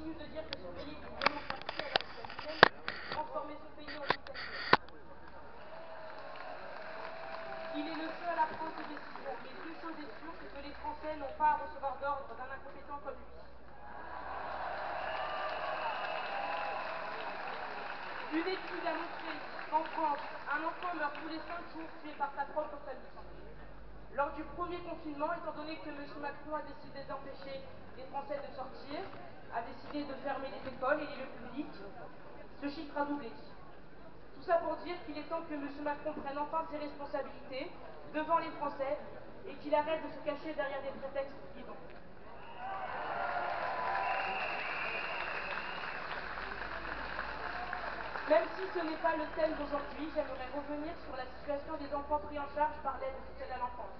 continue de dire que son pays est une démocratie alors qu'il a lui-même transformé ce pays en dictature. Il est le seul à prendre ses décisions, mais une chose est sûre, c'est que les Français n'ont pas à recevoir d'ordre d'un incompétent comme lui. Une étude a montré qu'en France, un enfant meurt tous les 5 jours tué par sa propre famille. Lors du premier confinement, étant donné que M. Macron a décidé d'empêcher les Français de sortir, a décidé de fermer les écoles et les lieux publics, ce chiffre a doublé. Tout ça pour dire qu'il est temps que M. Macron prenne enfin ses responsabilités devant les Français et qu'il arrête de se cacher derrière des prétextes bidons. Même si ce n'est pas le thème d'aujourd'hui, j'aimerais revenir sur la situation des enfants pris en charge par l'aide sociale à l'enfance.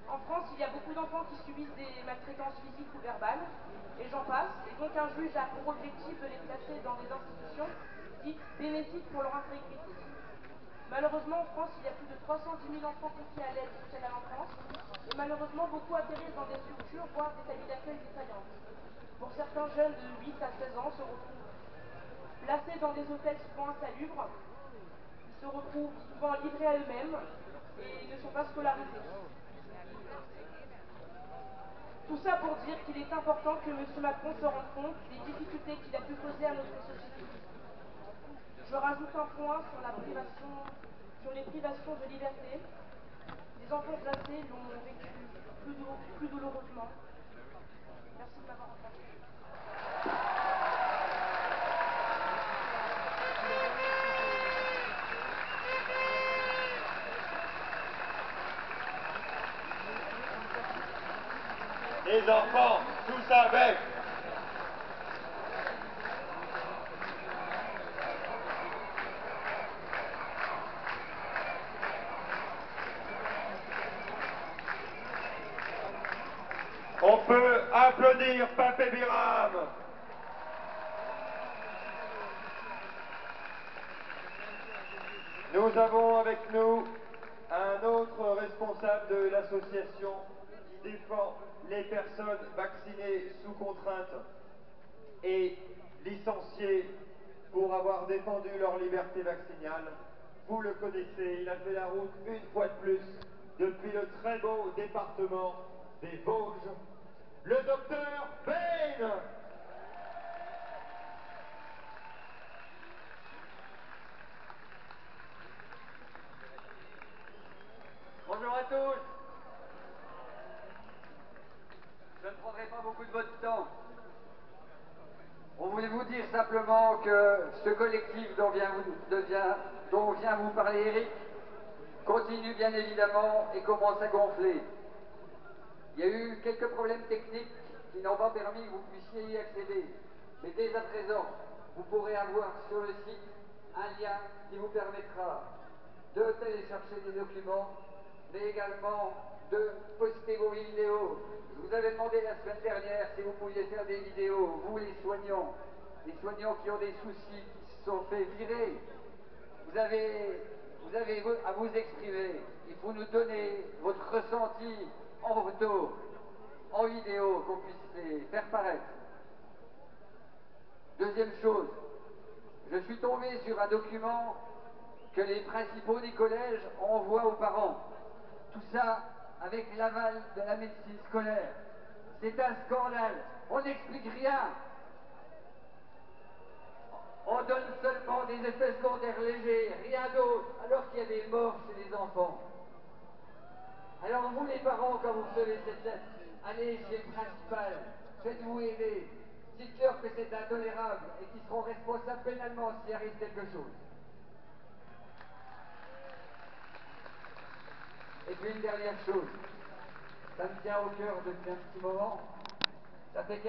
En France, il y a beaucoup d'enfants qui subissent des maltraitances physiques ou verbales, et j'en passe, et donc un juge a pour objectif de les placer dans des institutions dites bénéfiques pour leur intégrité. Malheureusement, en France, il y a plus de 310 000 enfants confiés à l'aide sociale à l'enfance, et malheureusement, beaucoup atterrissent dans des structures, voire des familles d'accueil défaillantes. Pour certains jeunes de 8 à 16 ans se retrouvent placés dans des hôtels souvent insalubres, ils se retrouvent souvent livrés à eux-mêmes et ne sont pas scolarisés. Tout ça pour dire qu'il est important que M. Macron se rende compte des difficultés qu'il a pu causer à notre société. Je rajoute un point sur les privations de liberté. Les enfants placés l'ont vécu plus douloureusement. Merci de m'avoir entendu. Les enfants, tous avec. On peut applaudir Papé Biram. Nous avons avec nous un autre responsable de l'association qui défend les personnes vaccinées sous contrainte et licenciées pour avoir défendu leur liberté vaccinale. Vous le connaissez, il a fait la route une fois de plus depuis le très beau département des Vosges, le docteur Bain. Bonjour à tous. Je ne prendrai pas beaucoup de votre temps. On voulait vous dire simplement que ce collectif dont vient vous parler Eric continue bien évidemment et commence à gonfler. Il y a eu quelques problèmes techniques qui n'ont pas permis que vous puissiez y accéder. Mais dès à présent, vous pourrez avoir sur le site un lien qui vous permettra de télécharger des documents, mais également de poster vos vidéos. Je vous avais demandé la semaine dernière si vous pouviez faire des vidéos, vous les soignants qui ont des soucis, qui se sont fait virer. Vous avez à vous exprimer. Il faut nous donner votre ressenti en photo, en vidéo, qu'on puisse les faire paraître. Deuxième chose, je suis tombé sur un document que les principaux des collèges envoient aux parents. Tout ça avec l'aval de la médecine scolaire. C'est un scandale. On n'explique rien. On donne seulement des effets secondaires légers, rien d'autre, alors qu'il y a des morts chez les enfants. Alors vous les parents, quand vous recevez cette lettre, allez chez le principal, faites-vous aider, dites-leur que c'est intolérable et qu'ils seront responsables pénalement s'il arrive quelque chose. Et puis une dernière chose, ça me tient au cœur depuis un petit moment, ça fait